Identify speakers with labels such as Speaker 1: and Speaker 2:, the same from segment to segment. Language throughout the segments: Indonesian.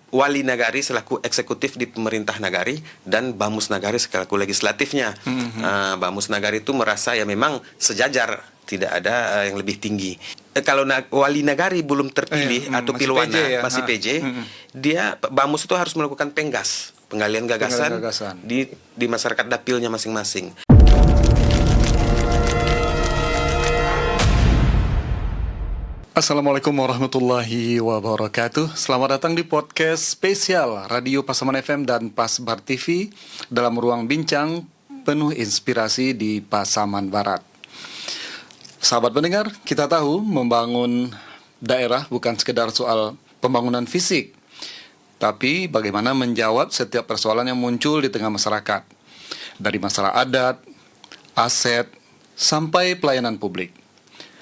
Speaker 1: wali nagari selaku eksekutif di pemerintah nagari dan Bamus Nagari selaku legislatifnya. Bamus Nagari itu merasa ya memang sejajar, tidak ada yang lebih tinggi. Kalau wali nagari belum terpilih atau pilwana
Speaker 2: PJ, ya?
Speaker 1: masih PJ, dia Bamus itu harus melakukan penggalian gagasan di masyarakat dapilnya masing-masing.
Speaker 2: Assalamualaikum warahmatullahi wabarakatuh. Selamat datang di podcast spesial Radio Pasaman FM dan Pasbar TV dalam ruang bincang penuh inspirasi di Pasaman Barat. Sahabat pendengar, kita tahu membangun daerah bukan sekedar soal pembangunan fisik, tapi bagaimana menjawab setiap persoalan yang muncul di tengah masyarakat, dari masalah adat, aset, sampai pelayanan publik.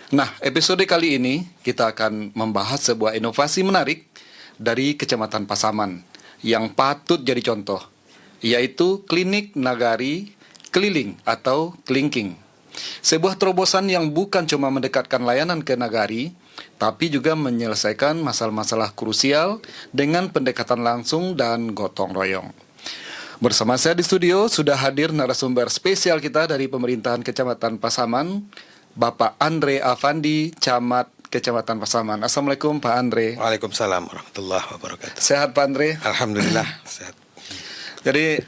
Speaker 2: Nah, episode kali ini kita akan membahas sebuah inovasi menarik dari Kecamatan Pasaman yang patut jadi contoh, yaitu Klinik Nagari Keliling atau Klinking. Sebuah terobosan yang bukan cuma mendekatkan layanan ke nagari, tapi juga menyelesaikan masalah-masalah krusial dengan pendekatan langsung dan gotong royong. Bersama saya di studio sudah hadir narasumber spesial kita dari pemerintahan Kecamatan Pasaman, Bapak Andre Afandi, Camat Kecamatan Pasaman. Assalamualaikum Pak Andre.
Speaker 1: Waalaikumsalam warahmatullahi wabarakatuh.
Speaker 2: Sehat Pak Andre?
Speaker 1: Alhamdulillah sehat.
Speaker 2: Jadi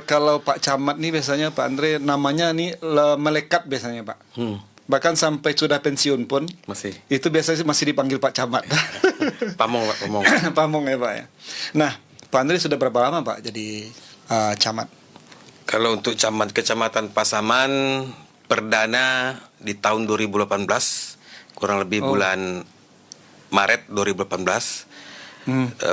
Speaker 2: kalau Pak Camat nih biasanya Pak Andre namanya nih melekat biasanya Pak. Bahkan sampai sudah pensiun pun
Speaker 1: Masih.
Speaker 2: itu biasanya masih dipanggil Pak Camat.
Speaker 1: Pamong Pak, Pamong.
Speaker 2: Pamong ya Pak ya. Nah, Pak Andre sudah berapa lama Pak jadi camat?
Speaker 1: Kalau untuk Kecamatan Pasaman perdana di tahun 2018, kurang lebih bulan Maret 2018.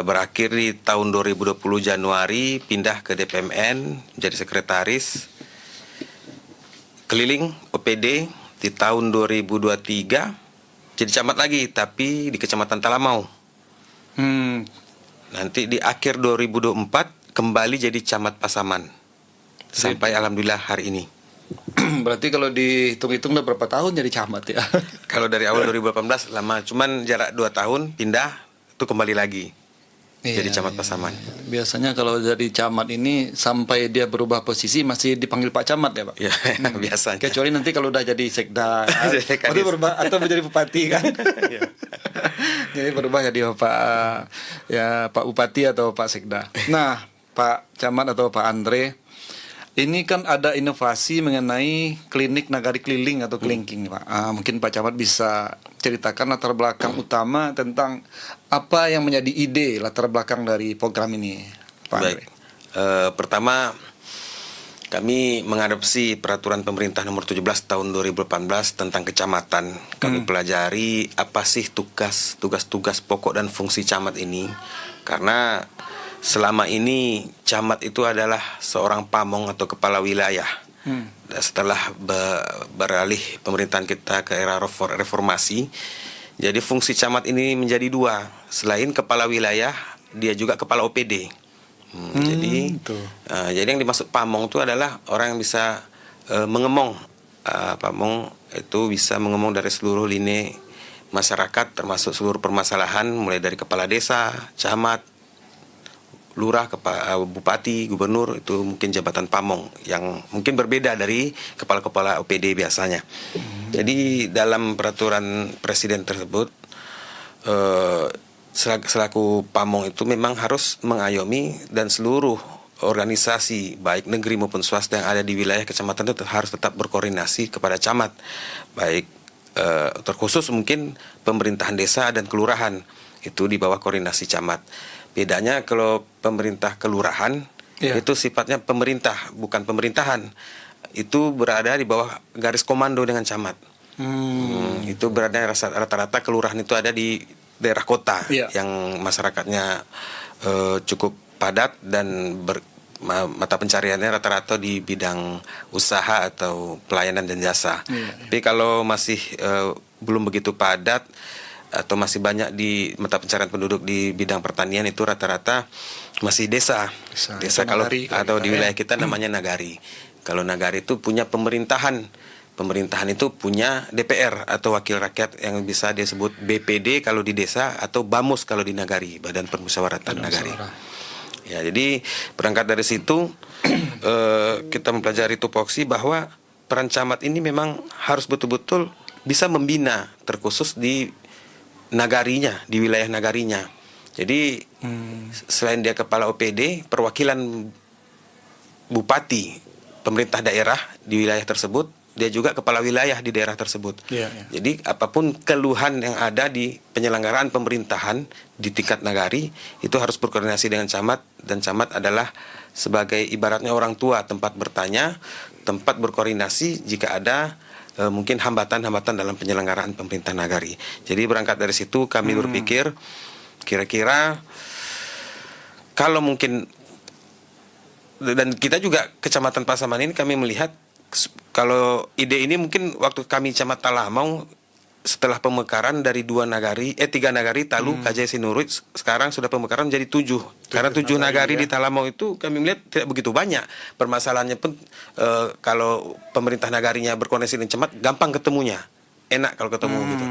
Speaker 1: Berakhir di tahun 2020 Januari, pindah ke DPMN jadi sekretaris keliling OPD. Di tahun 2023 jadi camat lagi, tapi di Kecamatan Talamau. Nanti di akhir 2024 kembali jadi camat Pasaman sampai alhamdulillah hari ini.
Speaker 2: Berarti kalau dihitung-hitung udah berapa tahun jadi camat ya?
Speaker 1: Kalau dari awal 2018 lama, cuman jarak 2 tahun pindah itu kembali lagi jadi camat Pasaman.
Speaker 2: Biasanya kalau jadi camat ini sampai dia berubah posisi masih dipanggil Pak Camat ya Pak?
Speaker 1: Ya, biasanya.
Speaker 2: Kecuali nanti kalau udah jadi sekda atau berubah atau menjadi bupati kan? Jadi berubah jadi Pak Bupati atau Pak Sekda. Nah, Pak Camat atau Pak Andre, ini kan ada inovasi mengenai klinik nagari keliling atau klinking, Pak. Mungkin Pak Camat bisa ceritakan latar belakang utama tentang apa yang menjadi ide latar belakang dari program ini, Pak Andre.
Speaker 1: Baik. Pertama, kami mengadopsi peraturan pemerintah nomor 17 tahun 2018 tentang kecamatan. Kami pelajari apa sih tugas-tugas pokok dan fungsi camat ini, karena selama ini camat itu adalah seorang pamong atau kepala wilayah. Setelah beralih pemerintahan kita ke era reformasi, jadi fungsi camat ini menjadi 2. Selain kepala wilayah, dia juga kepala OPD. Jadi yang dimaksud pamong itu adalah orang yang bisa mengemong. Pamong itu bisa mengemong dari seluruh lini masyarakat, termasuk seluruh permasalahan, mulai dari kepala desa, camat, lurah, bupati, gubernur. Itu mungkin jabatan pamong yang mungkin berbeda dari kepala-kepala OPD biasanya. Jadi dalam peraturan presiden tersebut, selaku pamong itu memang harus mengayomi dan seluruh organisasi baik negeri maupun swasta yang ada di wilayah kecamatan itu harus tetap berkoordinasi kepada camat, baik terkhusus mungkin pemerintahan desa dan kelurahan itu di bawah koordinasi camat. Bedanya kalau pemerintah kelurahan itu sifatnya pemerintah, bukan pemerintahan. Itu berada di bawah garis komando dengan camat. Itu berada rata-rata kelurahan itu ada di daerah kota yang masyarakatnya cukup padat dan mata pencariannya rata-rata di bidang usaha atau pelayanan dan jasa. Tapi kalau masih belum begitu padat atau masih banyak di mata pencarian penduduk di bidang pertanian, itu rata-rata masih desa kalau nagari, atau di wilayah kita namanya nagari. Kalau nagari itu punya pemerintahan pemerintahan itu punya DPR atau wakil rakyat yang bisa disebut BPD kalau di desa atau BAMUS kalau di nagari, Badan Permusyawaratan Nagari. Ya, jadi berangkat dari situ kita mempelajari tupoksi bahwa peran camat ini memang harus betul-betul bisa membina, terkhusus di nagarinya, di wilayah nagarinya. Jadi selain dia kepala OPD, perwakilan bupati, pemerintah daerah di wilayah tersebut, dia juga kepala wilayah di daerah tersebut. Jadi apapun keluhan yang ada di penyelenggaraan pemerintahan di tingkat nagari itu harus berkoordinasi dengan camat, dan camat adalah sebagai ibaratnya orang tua, tempat bertanya, tempat berkoordinasi jika ada mungkin hambatan-hambatan dalam penyelenggaraan pemerintah nagari. Jadi berangkat dari situ kami berpikir kira-kira kalau mungkin, dan kita juga Kecamatan Pasaman ini kami melihat kalau ide ini mungkin waktu kami Camat Talamau setelah pemekaran dari 3 nagari Talu, Kajai, Sinurut, sekarang sudah pemekaran menjadi 7. Karena 7 nagari di Talamau itu kami melihat tidak begitu banyak. Permasalahannya pun kalau pemerintah nagarinya berkoneksi dengan camat gampang ketemunya. Enak kalau ketemu gitu.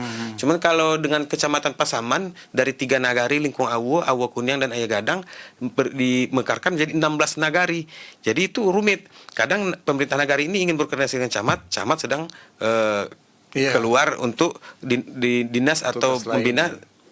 Speaker 1: Cuman kalau dengan Kecamatan Pasaman dari 3 nagari Lingkung Awo, Awo Kunyang dan Ayah Gadang dimekarkan menjadi 16 nagari. Jadi itu rumit. Kadang pemerintah nagari ini ingin berkoordinasi dengan camat sedang keluar untuk di dinas atau membina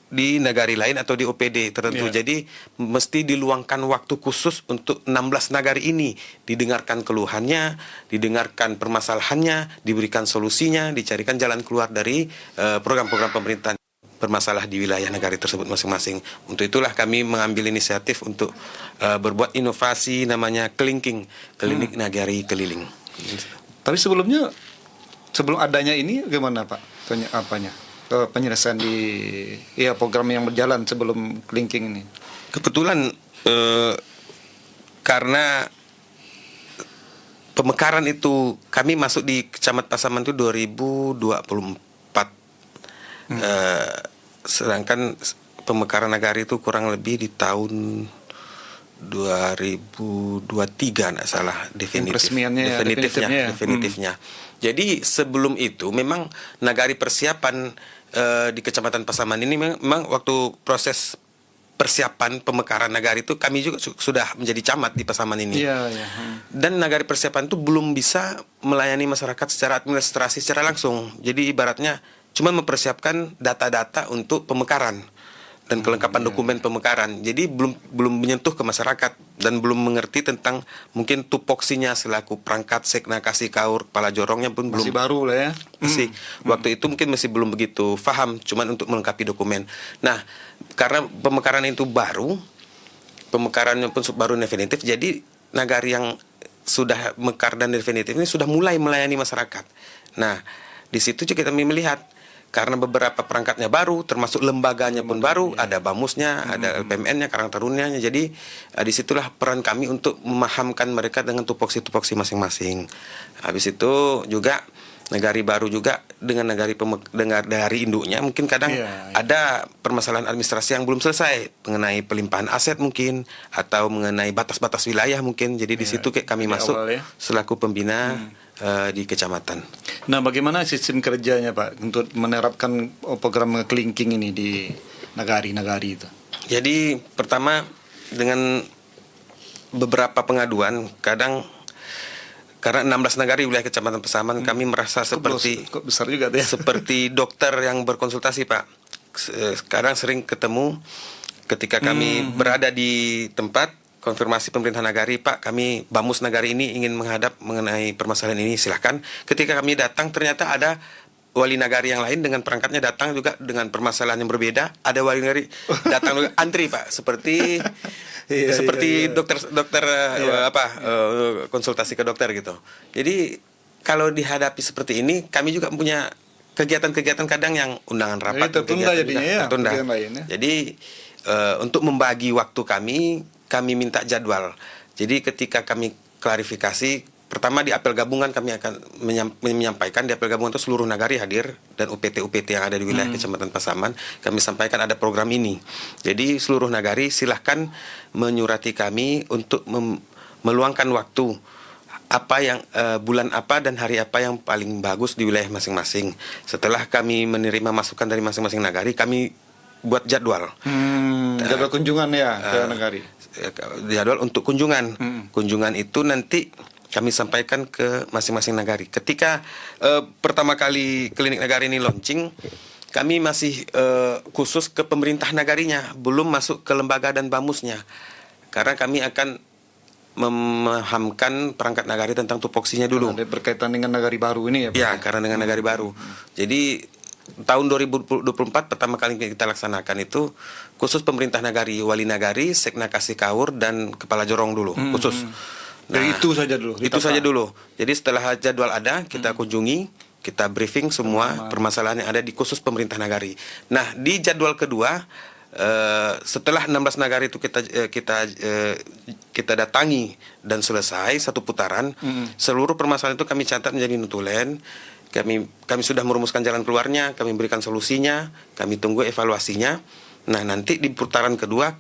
Speaker 1: di nagari lain atau di OPD tertentu. Jadi mesti diluangkan waktu khusus untuk 16 nagari ini, didengarkan keluhannya, didengarkan permasalahannya, diberikan solusinya, dicarikan jalan keluar dari program-program pemerintahan bermasalah di wilayah nagari tersebut masing-masing. Untuk itulah kami mengambil inisiatif untuk berbuat inovasi namanya Kelingking, Klinik Nagari Keliling.
Speaker 2: Tapi sebelum adanya ini gimana Pak? Penyelesaian di program yang berjalan sebelum Kelingking ini.
Speaker 1: Kebetulan karena pemekaran itu kami masuk di Kecamatan Pasaman itu 2024. Sedangkan pemekaran nagari itu kurang lebih di tahun 2023 enggak salah definitifnya. Jadi sebelum itu memang nagari persiapan di Kecamatan Pasaman ini memang waktu proses persiapan pemekaran nagari itu kami juga sudah menjadi camat di Pasaman ini. Dan nagari persiapan itu belum bisa melayani masyarakat secara administrasi secara langsung. Jadi ibaratnya cuma mempersiapkan data-data untuk pemekaran dan kelengkapan dokumen pemekaran. Jadi belum menyentuh ke masyarakat dan belum mengerti tentang mungkin tupoksinya selaku perangkat sekna kasih kaur kepala jorongnya pun
Speaker 2: masih baru lah ya.
Speaker 1: Waktu itu mungkin masih belum begitu paham, cuman untuk melengkapi dokumen. Nah, karena pemekaran itu pemekarannya pun baru definitif, jadi nagari yang sudah mekar dan definitif ini sudah mulai melayani masyarakat. Nah, di situ juga kami melihat karena beberapa perangkatnya baru, termasuk lembaganya pun baru, ada BAMUSnya, ada LPMN-nya, Karang Tarunanya. Jadi disitulah peran kami untuk memahamkan mereka dengan tupoksi-tupoksi masing-masing. Habis itu juga nagari baru juga dengan dari induknya mungkin kadang ada permasalahan administrasi yang belum selesai mengenai pelimpahan aset mungkin atau mengenai batas-batas wilayah mungkin. Jadi di situ kami masuk selaku pembina di kecamatan.
Speaker 2: Nah, bagaimana sistem kerjanya Pak untuk menerapkan program Kelingking ini di nagari-nagari itu?
Speaker 1: Jadi pertama dengan beberapa pengaduan kadang karena 16 nagari wilayah Kecamatan Pasaman kami merasa seperti
Speaker 2: besar juga ya.
Speaker 1: Seperti dokter yang berkonsultasi Pak. Sekarang sering ketemu ketika kami berada di tempat konfirmasi pemerintah nagari, Pak, kami BAMUS nagari ini ingin menghadap mengenai permasalahan ini, silahkan. Ketika kami datang ternyata ada wali nagari yang lain dengan perangkatnya datang juga dengan permasalahan yang berbeda. Ada wali nagari datang juga antri Pak, seperti dokter konsultasi ke dokter gitu. Jadi kalau dihadapi seperti ini, kami juga punya kegiatan-kegiatan kadang yang undangan rapat
Speaker 2: tertunda jadinya
Speaker 1: tertunda. Jadi untuk membagi waktu kami minta jadwal. Jadi ketika kami klarifikasi, pertama di apel gabungan kami akan menyampaikan di apel gabungan itu seluruh nagari hadir dan UPT yang ada di wilayah Kecamatan Pasaman, kami sampaikan ada program ini. Jadi seluruh nagari silahkan menyurati kami untuk meluangkan waktu apa yang bulan apa dan hari apa yang paling bagus di wilayah masing-masing. Setelah kami menerima masukan dari masing-masing nagari, kami buat jadwal.
Speaker 2: Jadwal kunjungan ya ke nagari.
Speaker 1: Jadwal untuk kunjungan. Kunjungan itu nanti kami sampaikan ke masing-masing nagari. Ketika pertama kali klinik nagari ini launching, kami masih khusus ke pemerintah nagarinya, belum masuk ke lembaga dan bamusnya. Karena kami akan memahamkan perangkat nagari tentang tupoksinya dulu.
Speaker 2: Ada berkaitan dengan nagari baru ini ya Pak?
Speaker 1: Ya, karena dengan nagari baru. Jadi tahun 2024 pertama kali kita laksanakan itu khusus pemerintah nagari, wali nagari, sekna kasih kaur dan kepala jorong dulu khusus.
Speaker 2: Dari itu saja dulu.
Speaker 1: Itu saja dulu. Jadi setelah jadwal ada, kita kunjungi, kita briefing semua permasalahan yang ada di khusus pemerintah nagari. Nah, di jadwal kedua setelah 16 nagari itu kita datangi dan selesai satu putaran, seluruh permasalahan itu kami catat menjadi notulen. Kami sudah merumuskan jalan keluarnya, kami berikan solusinya, kami tunggu evaluasinya. Nah, nanti di putaran kedua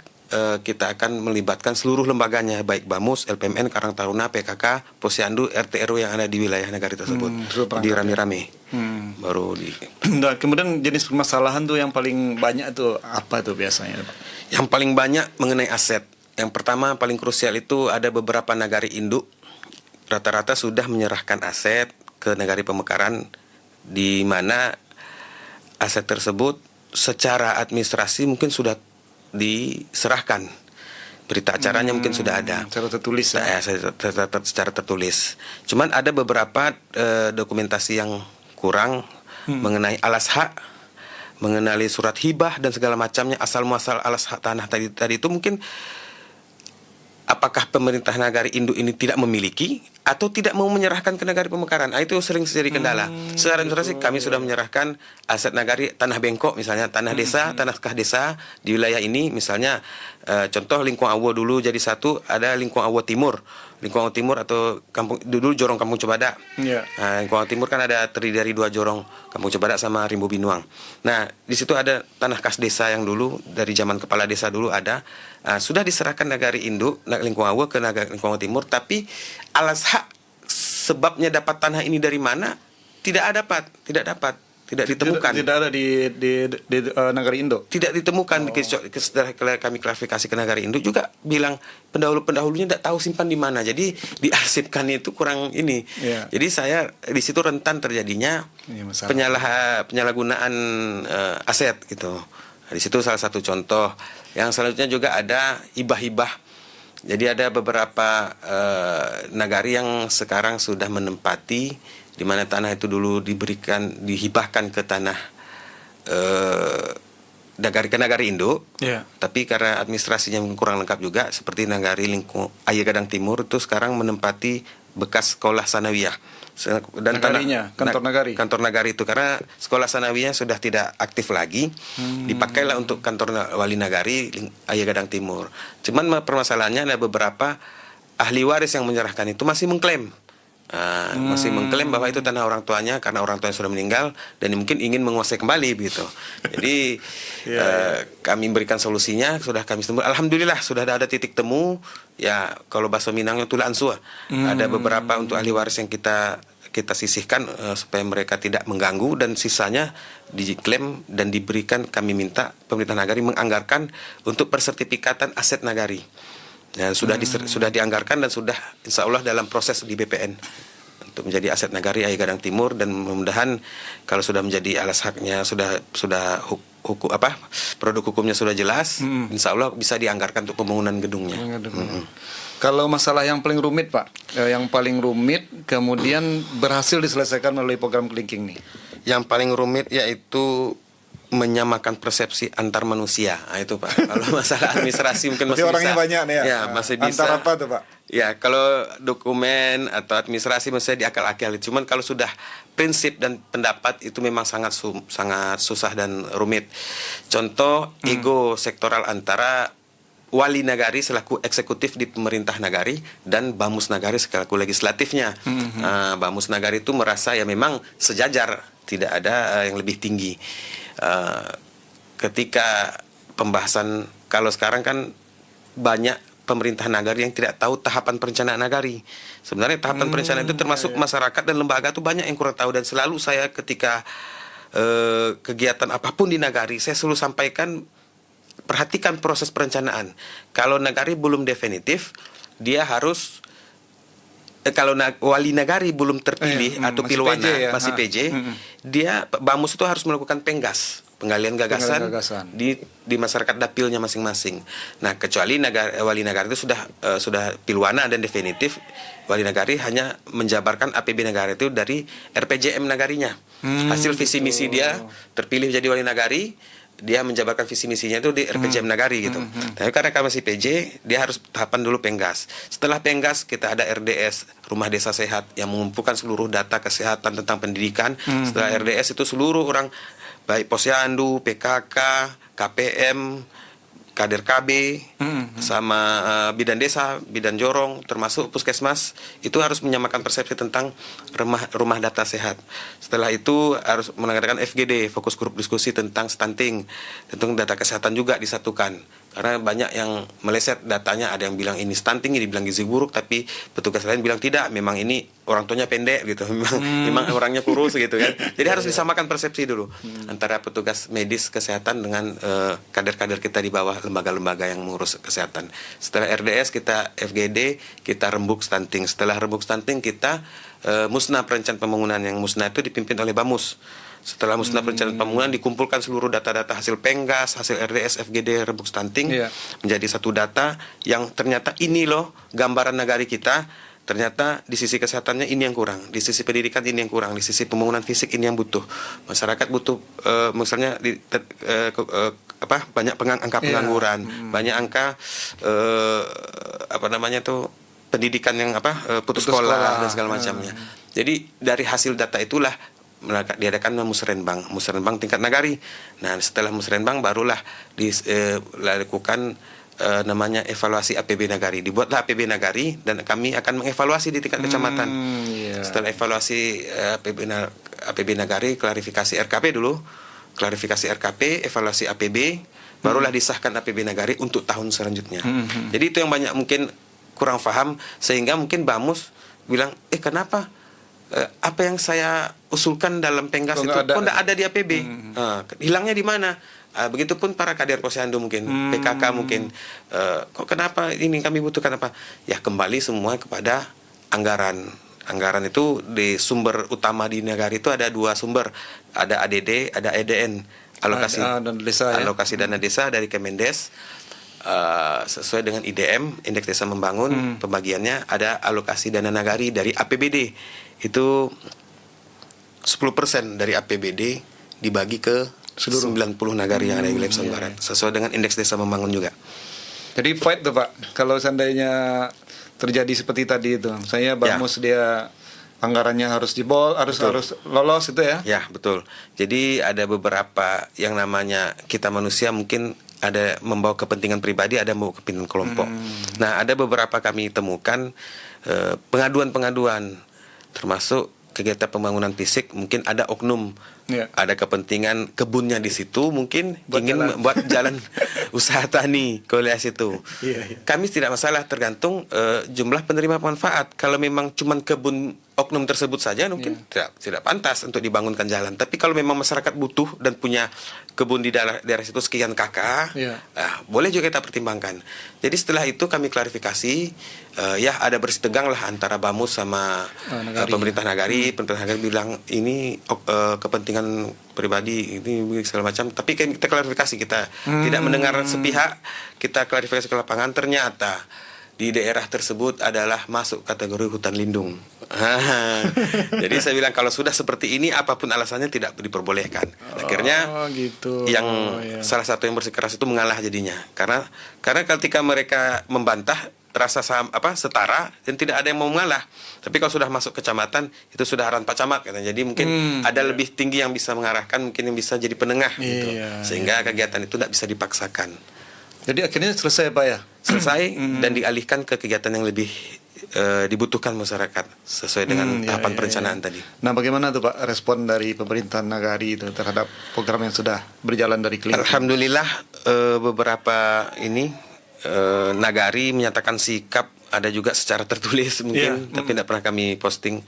Speaker 1: kita akan melibatkan seluruh lembaganya, baik BAMUS, LPMN, Karang Taruna, PKK, Posyandu, RT RW yang ada di wilayah nagari tersebut. Di rame-rame. Baru di.
Speaker 2: Nah, kemudian jenis permasalahan tuh yang paling banyak tuh apa tuh biasanya Pak?
Speaker 1: Yang paling banyak mengenai aset. Yang pertama paling krusial itu ada beberapa nagari induk rata-rata sudah menyerahkan aset ke nagari pemekaran, di mana aset tersebut secara administrasi mungkin sudah diserahkan, berita acaranya mungkin sudah ada
Speaker 2: secara tertulis ya?
Speaker 1: Secara tertulis. Cuman ada beberapa dokumentasi yang kurang mengenai alas hak, mengenai surat hibah dan segala macamnya, asal muasal alas hak tanah tadi itu mungkin apakah pemerintah nagari induk ini tidak memiliki atau tidak mau menyerahkan ke nagari pemekaran. Itu sering jadi kendala. Secara administrasi kami sudah menyerahkan aset nagari, tanah bengkok misalnya, tanah desa, tanah kah desa di wilayah ini, misalnya contoh Lingkung Awo dulu jadi satu, ada Lingkung Awo Timur. Lingkung Awo Timur atau kampung dulu Jorong Kampung Cebada.
Speaker 2: Yeah.
Speaker 1: Lingkung Awo Timur kan ada terdiri dari 2 jorong, Kampung Cebada sama Rimbo Binuang. Nah, di situ ada tanah kas desa yang dulu dari zaman kepala desa dulu ada, sudah diserahkan nagari induk Lingkung Awo ke nagari Lingkung Awo Timur, tapi alas hak sebabnya dapat tanah ini dari mana tidak ditemukan.
Speaker 2: Tidak ada di nagari Indo.
Speaker 1: Tidak ditemukan. Setelah kami klarifikasi ke nagari induk juga bilang pendahulunya tidak tahu simpan di mana. Jadi diarsipkan itu kurang ini.
Speaker 2: Yeah.
Speaker 1: Jadi saya di situ rentan terjadinya penyalahgunaan aset gitu. Nah, di situ salah satu contoh. Yang selanjutnya juga ada hibah-hibah. Jadi ada beberapa nagari yang sekarang sudah menempati di mana tanah itu dulu dihibahkan ke tanah nagari induk, tapi karena administrasinya kurang lengkap juga, seperti nagari Lingkung Ayah Gadang Timur itu sekarang menempati bekas sekolah sanawiyah dan kantor nagari itu, karena sekolah sanawiyah sudah tidak aktif lagi, dipakailah untuk kantor wali nagari Ayah Gadang Timur. Cuman permasalahannya ada beberapa ahli waris yang menyerahkan itu masih mengklaim bahwa itu tanah orang tuanya karena orang tuanya sudah meninggal dan mungkin ingin menguasai kembali begitu. Jadi kami berikan solusinya, sudah kami temu. Alhamdulillah sudah ada titik temu. Ya kalau bahasa Minangnya tula ansua. Ada beberapa untuk ahli waris yang kita sisihkan supaya mereka tidak mengganggu, dan sisanya diklaim dan diberikan. Kami minta pemerintah nagari menganggarkan untuk persertifikatan aset nagari. Ya, sudah dianggarkan dan sudah insya Allah dalam proses di BPN untuk menjadi aset nagari Ayah Gadang Timur, dan mudah-mudahan kalau sudah menjadi alas haknya sudah produk hukumnya sudah jelas, insya Allah bisa dianggarkan untuk pembangunan gedungnya.
Speaker 2: Kalau masalah yang paling rumit Pak, yang paling rumit kemudian berhasil diselesaikan melalui program kelingking nih.
Speaker 1: Yang paling rumit yaitu menyamakan persepsi antar manusia. Itu Pak. Kalau masalah administrasi mungkin masih
Speaker 2: orangnya
Speaker 1: bisa.
Speaker 2: banyak nih ya.
Speaker 1: Ya, masih bisa.
Speaker 2: Antar apa tuh Pak?
Speaker 1: Ya, kalau dokumen atau administrasi masih diakal-akali. Cuman kalau sudah prinsip dan pendapat itu memang sangat susah dan rumit. Contoh ego sektoral antara wali nagari selaku eksekutif di pemerintah nagari dan Bamus nagari selaku legislatifnya. Bamus nagari itu merasa ya memang sejajar, tidak ada yang lebih tinggi. Ketika pembahasan, kalau sekarang kan banyak pemerintah nagari yang tidak tahu tahapan perencanaan nagari. Sebenarnya tahapan perencanaan itu termasuk masyarakat dan lembaga itu banyak yang kurang tahu, dan selalu saya ketika kegiatan apapun di nagari saya selalu sampaikan, perhatikan proses perencanaan. Kalau nagari belum definitif, dia harus kalau wali nagari belum terpilih atau
Speaker 2: masih
Speaker 1: pilwana,
Speaker 2: PJ ya?
Speaker 1: masih PJ, dia Bamus itu harus melakukan penggas, penggalian gagasan, di masyarakat dapilnya masing-masing. Nah, kecuali wali nagari itu sudah pilwana dan definitif, wali nagari hanya menjabarkan APB negara itu dari RPJM nagarinya. Hasil visi misi dia terpilih jadi wali nagari, dia menjabarkan visi misinya itu di RPJM nagari gitu. Tapi karena kami masih PJ, dia harus tahapan dulu penggas. Setelah penggas kita ada RDS, Rumah Desa Sehat, yang mengumpulkan seluruh data kesehatan tentang pendidikan. Setelah RDS itu seluruh orang, baik Posyandu, PKK, KPM, kader KB, sama bidan desa, bidan jorong, termasuk puskesmas, itu harus menyamakan persepsi tentang rumah data sehat. Setelah itu harus mengadakan FGD, fokus grup diskusi tentang stunting, tentang data kesehatan juga disatukan. Karena banyak yang meleset datanya, ada yang bilang ini stunting, ini bilang gizi buruk, tapi petugas lain bilang tidak, memang ini orang tuanya pendek gitu, memang orangnya kurus gitu kan. Jadi harus disamakan persepsi dulu antara petugas medis kesehatan dengan kader-kader kita di bawah lembaga-lembaga yang mengurus kesehatan. Setelah RDS kita FGD, kita rembuk stunting. Setelah rembuk stunting kita musnah perencanaan pembangunan, yang musnah itu dipimpin oleh Bamus. Setelah musnah perencanaan pembangunan, dikumpulkan seluruh data-data hasil penggas, hasil RDS, FGD, rembuk stunting menjadi satu data yang ternyata ini loh gambaran nagari kita. Ternyata di sisi kesehatannya ini yang kurang, di sisi pendidikan ini yang kurang, di sisi pembangunan fisik ini yang butuh. Masyarakat butuh misalnya banyak angka pengangguran, banyak angka pendidikan yang putus sekolah dan segala macamnya. Jadi dari hasil data itulah diadakan musrenbang tingkat nagari. Nah, setelah musrenbang barulah dilakukan namanya evaluasi APB nagari. Dibuatlah APB nagari dan kami akan mengevaluasi di tingkat kecamatan. Setelah evaluasi APB nagari, klarifikasi RKP dulu, klarifikasi RKP, evaluasi APB, barulah disahkan APB nagari untuk tahun selanjutnya. Jadi itu yang banyak mungkin kurang paham, sehingga mungkin Bamus bilang, kenapa apa yang saya usulkan dalam penggas itu kok tidak ada di APB? Hilangnya di mana? Begitupun para kader Posyandu mungkin, PKK mungkin, kok kenapa ini kami butuhkan apa? Ya kembali semua kepada anggaran. Anggaran itu di sumber utama di negara itu ada dua sumber, ada ADD, ada EDN, alokasi dana desa dari Kemendes. Sesuai dengan IDM, Indeks Desa Membangun, pembagiannya ada alokasi dana nagari dari APBD. Itu 10% dari APBD dibagi ke seluruh 90 nagari yang ada di wilayah Pasaman Barat, sesuai dengan Indeks Desa Membangun juga.
Speaker 2: Jadi fight tuh Pak, kalau seandainya terjadi seperti tadi itu, saya Bamus dia anggarannya harus harus lolos itu ya?
Speaker 1: Ya, betul. Jadi ada beberapa yang namanya kita manusia mungkin ada membawa kepentingan pribadi, ada membawa kepentingan kelompok. Nah, ada beberapa kami temukan pengaduan-pengaduan, termasuk kegiatan pembangunan fisik, mungkin ada oknum, ada kepentingan kebunnya di situ, mungkin ingin membuat jalan usaha tani ke wilayah situ. Kami tidak masalah, tergantung jumlah penerima manfaat. Kalau memang cuma kebun oknum tersebut saja, mungkin tidak pantas untuk dibangunkan jalan. Tapi kalau memang masyarakat butuh dan punya kebun di daerah situ sekian kakak, boleh juga kita pertimbangkan. Jadi setelah itu kami klarifikasi, ada bersitegang lah antara Bamus sama pemerintah nagari. Pemerintah nagari bilang ini kepentingan pribadi, ini segala macam. Tapi kita klarifikasi, kita tidak mendengar sepihak, kita klarifikasi ke lapangan. Ternyata di daerah tersebut adalah masuk kategori hutan lindung. Jadi saya bilang kalau sudah seperti ini, apapun alasannya tidak diperbolehkan. Akhirnya salah satu yang bersikeras itu mengalah jadinya. Karena ketika mereka membantah, rasa setara dan tidak ada yang mau mengalah. Tapi kalau sudah masuk kecamatan, itu sudah arahan Pak Camat katanya. Jadi mungkin ada lebih tinggi yang bisa mengarahkan, mungkin yang bisa jadi penengah gitu. Sehingga kegiatan itu tidak bisa dipaksakan.
Speaker 2: Jadi akhirnya selesai Pak ya?
Speaker 1: Selesai dan dialihkan ke kegiatan yang lebih dibutuhkan masyarakat sesuai dengan tahapan perencanaan tadi.
Speaker 2: Nah, bagaimana tuh Pak respon dari pemerintahan nagari itu terhadap program yang sudah berjalan dari klinik?
Speaker 1: Alhamdulillah beberapa ini Nagari menyatakan sikap, ada juga secara tertulis mungkin, tapi tidak pernah kami posting,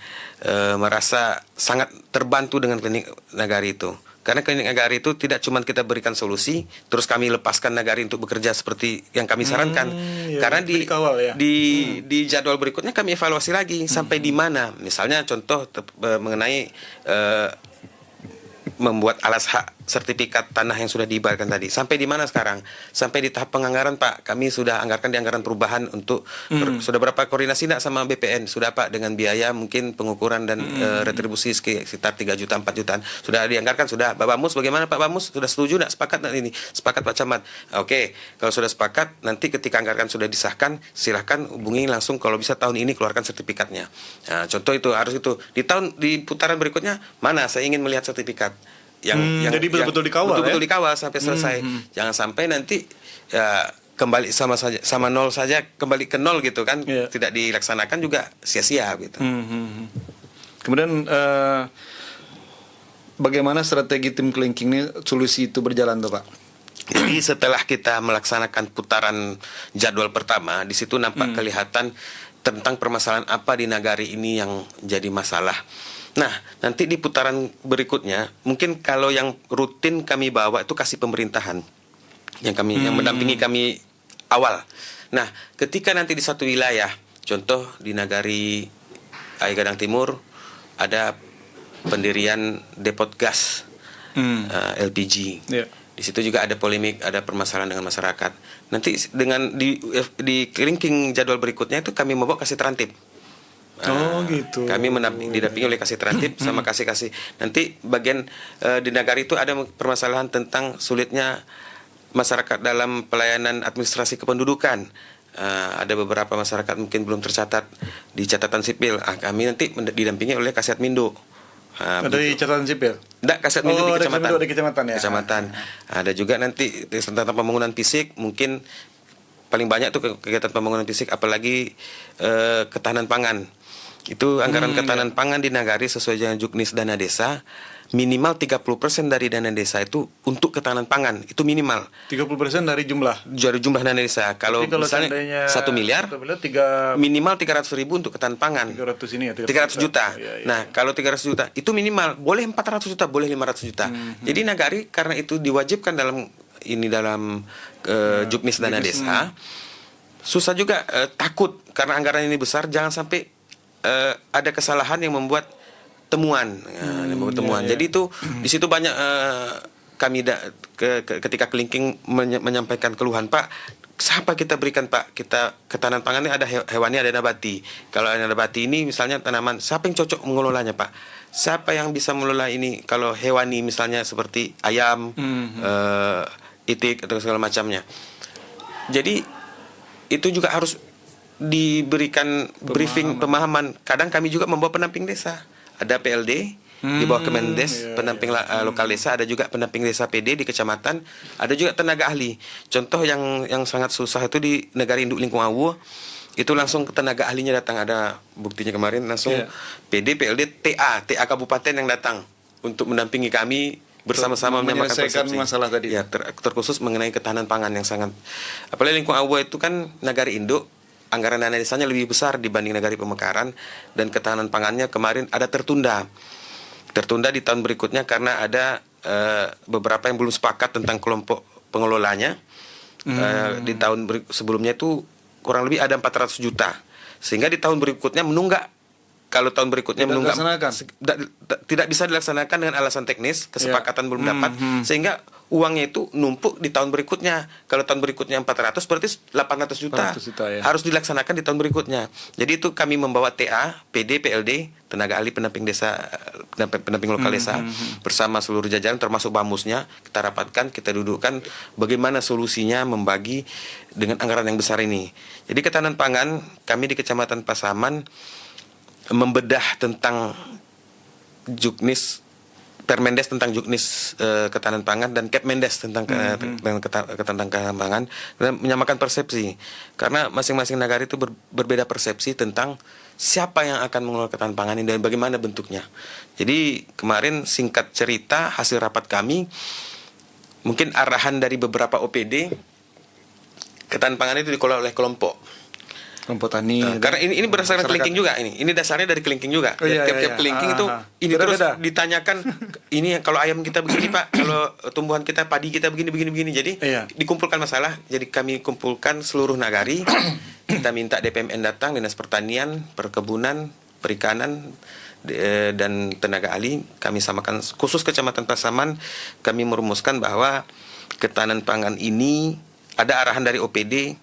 Speaker 1: merasa sangat terbantu dengan klinik Nagari itu. Karena klinik Nagari itu tidak cuma kita berikan solusi, terus kami lepaskan Nagari untuk bekerja seperti yang kami sarankan. Karena
Speaker 2: dikawal ya.
Speaker 1: di jadwal berikutnya kami evaluasi lagi sampai di mana. Misalnya contoh mengenai membuat alas hak sertifikat tanah yang sudah diibarkan tadi. Sampai di mana sekarang? Sampai di tahap penganggaran, Pak. Kami sudah anggarkan di anggaran perubahan untuk sudah berapa koordinasi enggak sama BPN? Sudah, Pak, dengan biaya mungkin pengukuran dan retribusi sekitar 3 juta 4 jutaan. Sudah dianggarkan, sudah. Pak Bamus bagaimana, Pak Bamus? Sudah setuju enggak? Sepakat enggak ini? Sepakat, Pak Camat. Oke, kalau sudah sepakat, nanti ketika anggaran sudah disahkan, silahkan hubungi langsung kalau bisa tahun ini keluarkan sertifikatnya. Nah, contoh itu harus itu. Di putaran berikutnya, mana saya ingin melihat sertifikat.
Speaker 2: Jadi betul-betul dikawal,
Speaker 1: betul-betul dikawal sampai selesai. Jangan sampai nanti ya kembali sama nol saja, kembali ke nol gitu kan, tidak dilaksanakan juga sia-sia gitu.
Speaker 2: Kemudian bagaimana strategi tim kelingking ini solusi itu berjalan tuh, Pak?
Speaker 1: Jadi setelah kita melaksanakan putaran jadwal pertama, di situ nampak kelihatan tentang permasalahan apa di Nagari ini yang jadi masalah. Nah, nanti di putaran berikutnya, mungkin kalau yang rutin kami bawa itu kasih pemerintahan yang mendampingi kami awal. Nah, ketika nanti di satu wilayah, contoh di Nagari Air Gadang Timur ada pendirian depot gas LPG. Di situ juga ada polemik, ada permasalahan dengan masyarakat. Nanti dengan di kelingking jadwal berikutnya itu kami membawa kasih terantip.
Speaker 2: Gitu.
Speaker 1: Kami didampingi oleh kasih terantip sama kasih. Nanti bagian di Nagari itu ada permasalahan tentang sulitnya masyarakat dalam pelayanan administrasi kependudukan. Ada beberapa masyarakat mungkin belum tercatat di catatan sipil. Kami nanti didampingi oleh kasih admindo.
Speaker 2: Dari catatan sipil?
Speaker 1: Tidak, kasih admindo di kecamatan.
Speaker 2: Di kecamatan ya.
Speaker 1: Kecamatan. Ada juga nanti tentang pembangunan fisik, mungkin paling banyak tuh kegiatan pembangunan fisik, apalagi ketahanan pangan. Itu anggaran ketahanan pangan di Nagari sesuai dengan Juknis dana desa, minimal 30% dari dana desa itu untuk ketahanan pangan, itu minimal.
Speaker 2: 30% dari jumlah
Speaker 1: Dana desa. Kalau misalnya 1 miliar, minimal 300.000 untuk ketahanan pangan.
Speaker 2: 300 ini ya,
Speaker 1: 300 juta.
Speaker 2: Ya.
Speaker 1: Nah, kalau 300 juta itu minimal, boleh 400 juta, boleh 500 juta. Jadi Nagari karena itu diwajibkan dalam Juknis dana desa, susah juga, takut karena anggaran ini besar, jangan sampai ada kesalahan yang membuat temuan. Jadi itu di situ banyak kami ketika kelingking menyampaikan keluhan, Pak, siapa kita berikan, Pak? Kita ketahanan pangan ini ada hewani, ada nabati. Kalau ada nabati ini misalnya tanaman, siapa yang cocok mengelolanya, Pak? Siapa yang bisa mengelola ini? Kalau hewani misalnya seperti ayam, itik atau segala macamnya. Jadi itu juga harus diberikan briefing pemahaman. Kadang kami juga membawa pendamping desa. Ada PLD di bawah Kemendes, pendamping lokal desa, ada juga pendamping desa PD di kecamatan, ada juga tenaga ahli. Contoh yang sangat susah itu di Negara Induk Lingkung Awu, itu langsung tenaga ahlinya datang, ada buktinya kemarin langsung PD, PLD, TA kabupaten yang datang untuk mendampingi kami bersama-sama
Speaker 2: menyelesaikan masalah tadi.
Speaker 1: Ya, terkhusus mengenai ketahanan pangan yang sangat, apalagi Lingkung Awu itu kan Negara Induk, anggaran dana desanya lebih besar dibanding Nagari Pemekaran, dan ketahanan pangannya kemarin ada tertunda di tahun berikutnya karena ada beberapa yang belum sepakat tentang kelompok pengelolanya. Di tahun sebelumnya itu kurang lebih ada 400 juta, sehingga di tahun berikutnya menunggak. Kalau tahun berikutnya menunggak, tidak bisa dilaksanakan dengan alasan teknis, kesepakatan belum dapat, sehingga uangnya itu numpuk di tahun berikutnya. Kalau tahun berikutnya 400, berarti 800 juta, harus dilaksanakan di tahun berikutnya. Jadi itu kami membawa TA, PD, PLD, tenaga ahli pendamping desa, pendamping lokal desa, bersama seluruh jajaran termasuk Bamusnya, kita rapatkan, kita dudukkan bagaimana solusinya membagi dengan anggaran yang besar ini. Jadi ketahanan pangan, kami di Kecamatan Pasaman membedah tentang Juknis, Permendes tentang Juknis ketahanan pangan, dan Kepmendes tentang ketahanan pangan, dan menyamakan persepsi. Karena masing-masing negara itu berbeda persepsi tentang siapa yang akan mengelola ketahanan pangan ini dan bagaimana bentuknya. Jadi kemarin singkat cerita hasil rapat kami, mungkin arahan dari beberapa OPD, ketahanan pangan itu dikelola oleh kelompok.
Speaker 2: Kelompok tani.
Speaker 1: Karena ini berdasarkan
Speaker 2: masyarakat.
Speaker 1: kelingking juga ini. Ini dasarnya dari kelingking juga.
Speaker 2: Oh, iya,
Speaker 1: Tiap-tiap
Speaker 2: iya.
Speaker 1: kelingking itu ini
Speaker 2: Beda-beda.
Speaker 1: terus ditanyakan ini kalau ayam kita begini Pak, kalau tumbuhan kita padi kita begini. Jadi
Speaker 2: Iya.
Speaker 1: dikumpulkan masalah. Jadi kami kumpulkan seluruh nagari. Kita minta DPMN datang, Dinas Pertanian, Perkebunan, Perikanan dan tenaga ahli. Kami samakan khusus Kecamatan Pasaman. Kami merumuskan bahwa ketahanan pangan ini ada arahan dari OPD,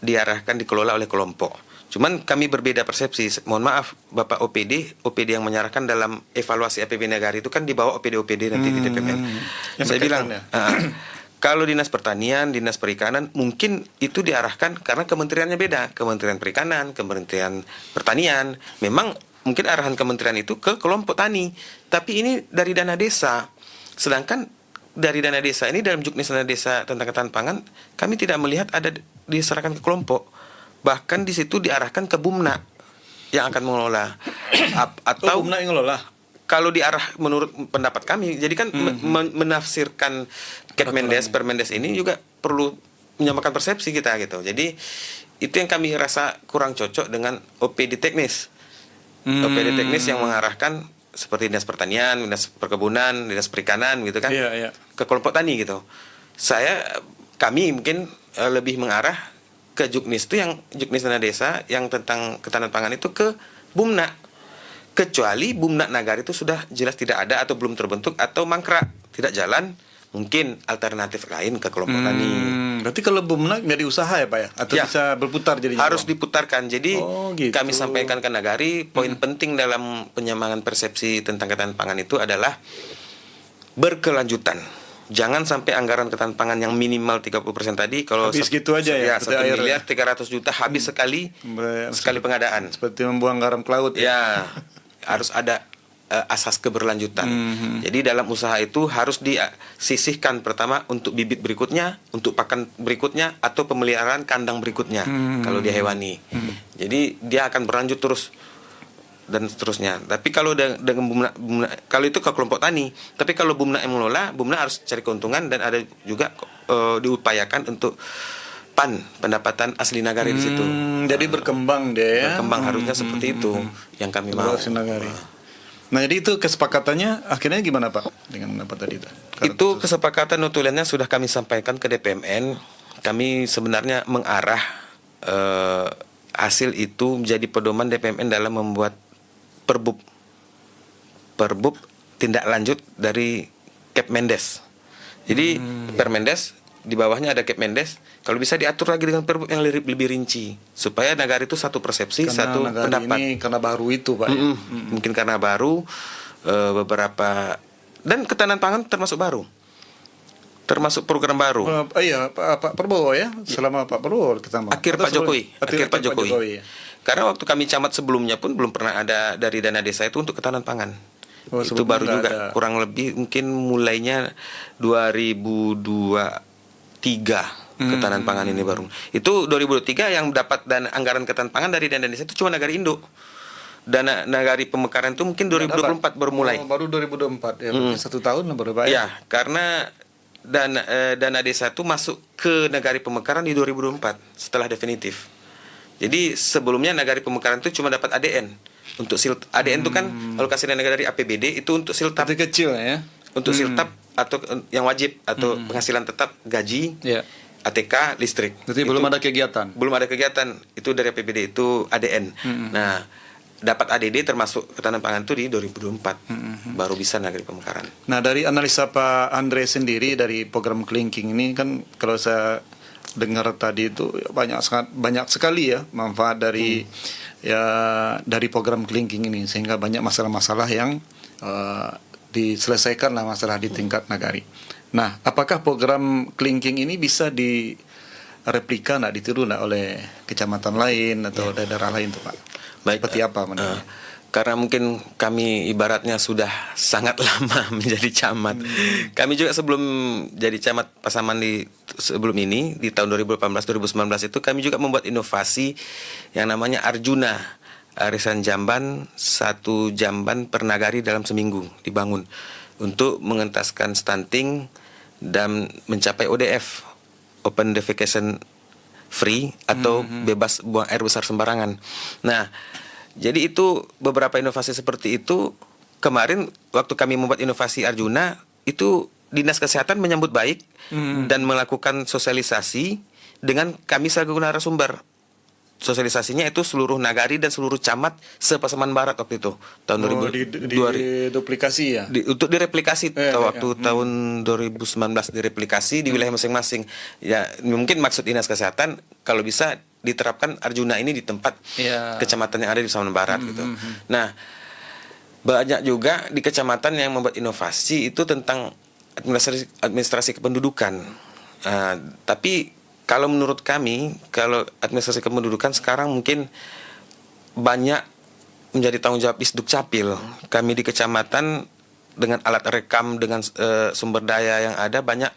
Speaker 1: diarahkan dikelola oleh kelompok. Cuman kami berbeda persepsi. Mohon maaf, Bapak OPD yang menyerahkan dalam evaluasi APB negara itu kan di bawah OPD nanti di DPMN.
Speaker 2: Yang
Speaker 1: Saya bilang,
Speaker 2: berkaitan
Speaker 1: kalau Dinas Pertanian, Dinas Perikanan mungkin itu diarahkan karena kementeriannya beda. Kementerian Perikanan, Kementerian Pertanian, memang mungkin arahan kementerian itu ke kelompok tani. Tapi ini dari dana desa. Sedangkan dari dana desa ini dalam juknis dana desa tentang ketahanan pangan kami tidak melihat ada diserahkan ke kelompok, bahkan di situ diarahkan ke Bumna yang akan mengelola. Atau
Speaker 2: Bumna yang ngelola.
Speaker 1: kalau diarah menurut pendapat kami, jadi kan menafsirkan Permendes ini juga perlu menyamakan persepsi kita gitu. Jadi itu yang kami rasa kurang cocok dengan OPD teknis. OPD teknis yang mengarahkan seperti Dinas Pertanian, Dinas Perkebunan, Dinas Perikanan gitu kan,
Speaker 2: Iya.
Speaker 1: ke kelompok tani gitu. Kami mungkin lebih mengarah ke juknis itu yang juknis dana desa yang tentang ketahanan pangan itu ke Bumna. Kecuali Bumna Nagari itu sudah jelas tidak ada atau belum terbentuk atau mangkrak, tidak jalan, mungkin alternatif lain ke kelompok tani.
Speaker 2: Berarti kalau Bumna nggak diusaha ya Pak ya? Atau
Speaker 1: Ya.
Speaker 2: bisa berputar jadinya?
Speaker 1: Harus
Speaker 2: Bang?
Speaker 1: diputarkan. Jadi
Speaker 2: Oh, gitu.
Speaker 1: kami sampaikan ke Nagari, poin penting dalam penyamangan persepsi tentang ketahanan pangan itu adalah berkelanjutan. Jangan sampai anggaran ketahanan pangan yang minimal 30% tadi kalau
Speaker 2: Habis gitu aja ya, seperti
Speaker 1: 1
Speaker 2: air
Speaker 1: miliar 300 juta habis sekali pengadaan.
Speaker 2: Seperti membuang garam ke laut
Speaker 1: Ya, harus ada asas keberlanjutan. Jadi dalam usaha itu harus disisihkan pertama untuk bibit berikutnya, untuk pakan berikutnya, atau pemeliharaan kandang berikutnya kalau dia hewani. Jadi dia akan berlanjut terus dan seterusnya. Tapi kalau dengan Bumna, kalau itu ke kelompok tani. Tapi kalau Bumna yang mengelola, Bumna harus cari keuntungan dan ada juga diupayakan untuk pendapatan asli nagari di situ.
Speaker 2: Jadi berkembang deh ya.
Speaker 1: Berkembang harusnya seperti itu yang kami mau.
Speaker 2: Asli nagari. Nah jadi itu kesepakatannya akhirnya gimana Pak dengan apa tadi itu?
Speaker 1: Itu kesepakatan notulennya sudah kami sampaikan ke DPMN. Kami sebenarnya mengarah hasil itu menjadi pedoman DPMN dalam membuat perbub tindak lanjut dari Kepmendes. Jadi Permendes di bawahnya ada Kepmendes. Kalau bisa diatur lagi dengan perbub yang lebih rinci supaya negara itu satu persepsi,
Speaker 2: Karena
Speaker 1: satu
Speaker 2: Nagari
Speaker 1: pendapat.
Speaker 2: ini karena baru itu Pak. Ya?
Speaker 1: Mungkin karena baru beberapa dan ketahanan pangan termasuk baru. Termasuk program baru.
Speaker 2: Iya Pak Prabowo ya. Selama Pak Prabowo kita mau.
Speaker 1: Akhir Pak Jokowi. Akhir Pak Jokowi.
Speaker 2: Ya.
Speaker 1: Karena waktu kami camat sebelumnya pun belum pernah ada dari dana desa itu untuk ketahanan pangan.
Speaker 2: Oh,
Speaker 1: Itu
Speaker 2: sebelumnya
Speaker 1: baru
Speaker 2: nggak
Speaker 1: juga
Speaker 2: ada.
Speaker 1: kurang lebih mungkin mulainya 2023 ketahanan pangan ini baru. Itu 2023 yang dapat dana anggaran ketahanan pangan dari dana desa itu cuma Nagari Indo. Dana Nagari Pemekaran itu mungkin 2024 baru mulai.
Speaker 2: Oh, baru 2024 ya. Berarti 1 tahun lah baru Pak. Ya?
Speaker 1: Ya, karena dana desa itu masuk ke Nagari Pemekaran di 2024 setelah definitif. Jadi sebelumnya Nagari Pemekaran itu cuma dapat ADN. Untuk ADN itu kan alokasi dana negara dari APBD itu untuk siltap.
Speaker 2: Itu kecil ya.
Speaker 1: Untuk siltap atau yang wajib atau penghasilan tetap gaji,
Speaker 2: Ya.
Speaker 1: ATK, listrik.
Speaker 2: Berarti
Speaker 1: Itu
Speaker 2: belum ada kegiatan.
Speaker 1: belum ada kegiatan itu dari APBD itu ADN. Nah, dapat ADD termasuk ketahanan pangan itu di 2024 baru bisa Nagari Pemekaran.
Speaker 2: Nah dari analisa Pak Andre sendiri dari program kelingking ini kan kalau saya dengar tadi itu banyak sekali ya manfaat dari dari program kelingking ini sehingga banyak masalah-masalah yang diselesaikan lah masalah di tingkat nagari. Nah apakah program kelingking ini bisa direplika ditiru oleh kecamatan lain atau daerah lain tuh Pak?
Speaker 1: Baik,
Speaker 2: Seperti apa menurut?
Speaker 1: karena mungkin kami ibaratnya sudah sangat lama menjadi camat. Kami juga sebelum jadi camat Pasaman sebelum ini di tahun 2018-2019 itu kami juga membuat inovasi yang namanya Arjuna, arisan jamban, 1 jamban per nagari dalam seminggu dibangun untuk mengentaskan stunting dan mencapai ODF, Open Defecation free atau bebas buang air besar sembarangan. Nah, jadi itu beberapa inovasi seperti itu. Kemarin waktu kami membuat inovasi Arjuna, itu Dinas Kesehatan menyambut baik dan melakukan sosialisasi dengan kami selaku narasumber. Sosialisasinya itu seluruh nagari dan seluruh camat se-Pasaman Barat waktu itu tahun 2000
Speaker 2: duplikasi ya.
Speaker 1: Untuk direplikasi waktu
Speaker 2: ya.
Speaker 1: tahun 2019 direplikasi di wilayah masing-masing. Ya, mungkin maksud Dinas Kesehatan kalau bisa diterapkan Arjuna ini di tempat kecamatan yang ada di Pasaman Barat gitu. Nah, banyak juga di kecamatan yang membuat inovasi itu tentang administrasi kependudukan. Tapi kalau menurut kami, kalau administrasi kependudukan sekarang mungkin banyak menjadi tanggung jawab Disduk Capil. Kami di kecamatan dengan alat rekam, dengan sumber daya yang ada, banyak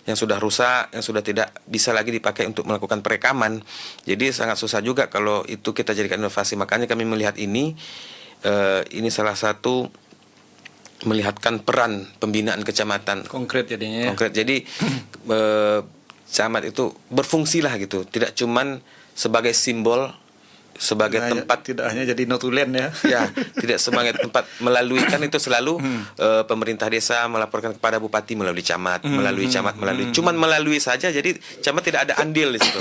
Speaker 1: yang sudah rusak, yang sudah tidak bisa lagi dipakai untuk melakukan perekaman. Jadi sangat susah juga kalau itu kita jadikan inovasi. Makanya kami melihat ini salah satu melihatkan peran pembinaan kecamatan.
Speaker 2: Konkret jadinya.
Speaker 1: Konkret. Jadi camat itu berfungsi lah gitu, tidak cuman sebagai simbol, sebagai tempat,
Speaker 2: tidak hanya jadi notulen ya.
Speaker 1: Ya, tidak sebagai tempat melalui, kan itu selalu pemerintah desa melaporkan kepada bupati melalui camat, cuman melalui saja, jadi camat tidak ada andil di situ.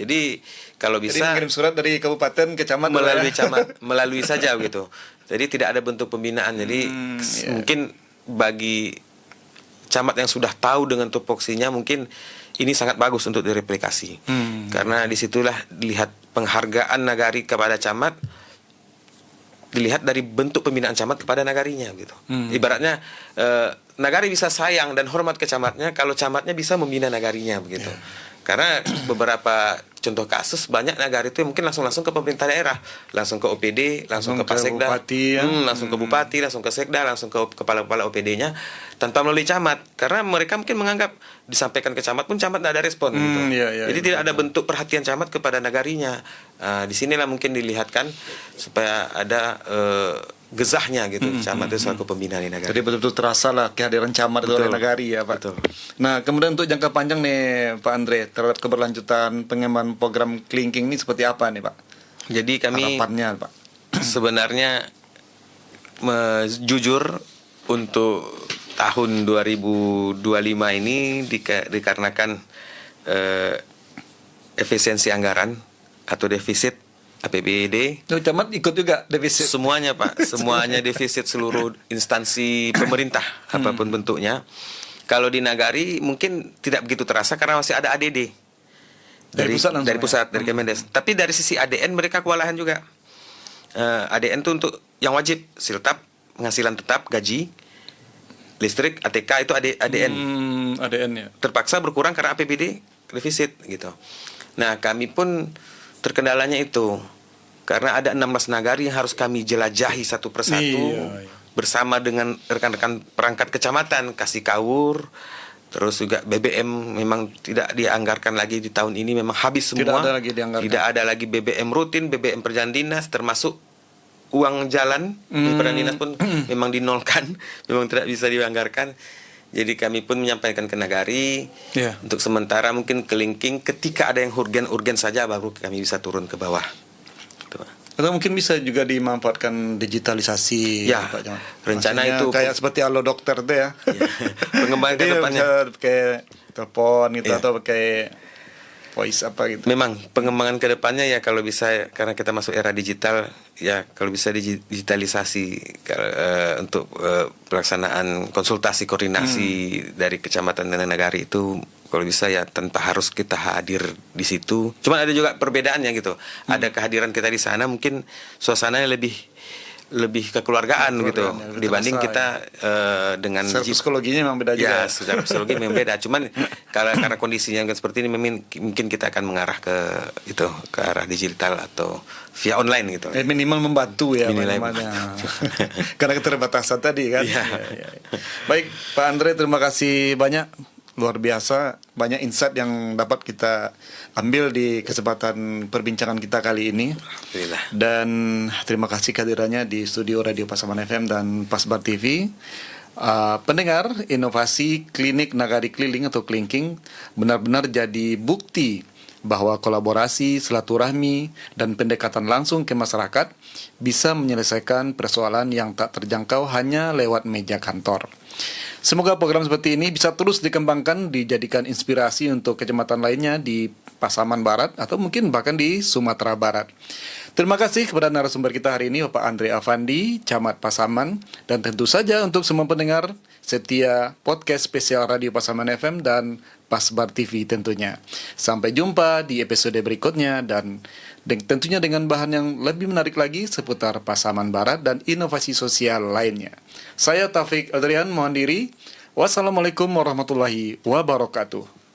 Speaker 1: Jadi kalau bisa
Speaker 2: jadi mengirim surat dari kabupaten ke camat
Speaker 1: melalui camat, melalui saja gitu. Jadi tidak ada bentuk pembinaan. Jadi mungkin bagi camat yang sudah tahu dengan tupoksinya, mungkin ini sangat bagus untuk direplikasi. Karena disitulah dilihat penghargaan nagari kepada camat, dilihat dari bentuk pembinaan camat kepada nagarinya gitu. Ibaratnya nagari bisa sayang dan hormat ke camatnya kalau camatnya bisa membina nagarinya begitu. Karena beberapa contoh kasus banyak nagari itu mungkin langsung ke pemerintah daerah, langsung ke OPD, langsung ke Pasekda, langsung ke bupati, langsung ke sekda, langsung ke kepala-kepala OPD-nya tanpa melalui camat. Karena mereka mungkin menganggap disampaikan ke camat pun camat tidak ada respon gitu. Jadi tidak ada bentuk perhatian camat kepada nagarinya. Di sinilah mungkin dilihatkan supaya ada gezahnya gitu, camat itu selaku pembina di negara.
Speaker 2: Jadi betul-betul terasa lah kehadiran camat itu oleh nagari ya Pak.
Speaker 1: Betul.
Speaker 2: Nah kemudian untuk jangka panjang nih Pak Andre, terhadap keberlanjutan pengembangan program Kelingking ini seperti apa nih Pak?
Speaker 1: Jadi kami
Speaker 2: harapannya Pak
Speaker 1: sebenarnya jujur untuk tahun 2025 ini dikarenakan efisiensi anggaran atau defisit APBD.
Speaker 2: Camat ikut juga defisit.
Speaker 1: Semuanya Pak, semuanya defisit seluruh instansi pemerintah apapun bentuknya. Kalau di nagari mungkin tidak begitu terasa karena masih ada ADD dari pusat dari Kemendes. Tapi dari sisi ADN mereka kewalahan juga. ADN itu untuk yang wajib siltap, penghasilan tetap, gaji, listrik, ATK itu ADN.
Speaker 2: ADN ya.
Speaker 1: Terpaksa berkurang karena APBD defisit gitu. Nah, kami pun terkendalanya itu karena ada 16 nagari yang harus kami jelajahi satu persatu bersama dengan rekan-rekan perangkat kecamatan, kasih kawur, terus juga BBM memang tidak dianggarkan lagi di tahun ini, memang habis semua. Tidak ada lagi BBM rutin, BBM perjalanan dinas, termasuk uang jalan perjalanan dinas pun memang dinolkan, memang tidak bisa dianggarkan. Jadi kami pun menyampaikan ke nagari untuk sementara mungkin Kelingking ketika ada yang urgen saja baru kami bisa turun ke bawah.
Speaker 2: Atau mungkin bisa juga dimanfaatkan digitalisasi
Speaker 1: Pak Camat. Rencana
Speaker 2: maksudnya
Speaker 1: itu
Speaker 2: kayak seperti Halo Dokter itu ya.
Speaker 1: Pengembangan ke depannya
Speaker 2: bisa pakai telepon gitu atau pakai voice apa gitu.
Speaker 1: Memang pengembangan ke depannya ya kalau bisa, karena kita masuk era digital ya, kalau bisa digitalisasi untuk pelaksanaan konsultasi koordinasi dari kecamatan dan nagari itu kalau bisa ya tanpa harus kita hadir di situ. Cuma ada juga perbedaannya gitu. Ada kehadiran kita di sana mungkin suasananya lebih kekeluargaan gitu dibanding kita dengan
Speaker 2: psikologinya memang beda juga.
Speaker 1: Ya, secara psikologi memang beda. Cuman karena kondisinya seperti ini mungkin kita akan mengarah ke arah digital atau via online gitu.
Speaker 2: Minimal membantu ya namanya. Karena keterbatasan tadi kan. Ya. Baik, Pak Andre, terima kasih banyak. Luar biasa, banyak insight yang dapat kita ambil di kesempatan perbincangan kita kali ini.
Speaker 1: Alhamdulillah.
Speaker 2: Dan terima kasih kehadirannya di studio Radio Pasaman FM dan Pasbar TV. Pendengar, inovasi klinik nagari keliling atau Kelingking benar-benar jadi bukti bahwa kolaborasi, silaturahmi, dan pendekatan langsung ke masyarakat bisa menyelesaikan persoalan yang tak terjangkau hanya lewat meja kantor. Semoga program seperti ini bisa terus dikembangkan, dijadikan inspirasi untuk kecamatan lainnya di Pasaman Barat atau mungkin bahkan di Sumatera Barat. Terima kasih kepada narasumber kita hari ini, Bapak Andre Afandi, Camat Pasaman, dan tentu saja untuk semua pendengar setia podcast spesial Radio Pasaman FM dan Pasbar TV tentunya. Sampai jumpa di episode berikutnya dan tentunya dengan bahan yang lebih menarik lagi seputar Pasaman Barat dan inovasi sosial lainnya. Saya Taufik Adrian mohon diri. Wassalamualaikum warahmatullahi wabarakatuh.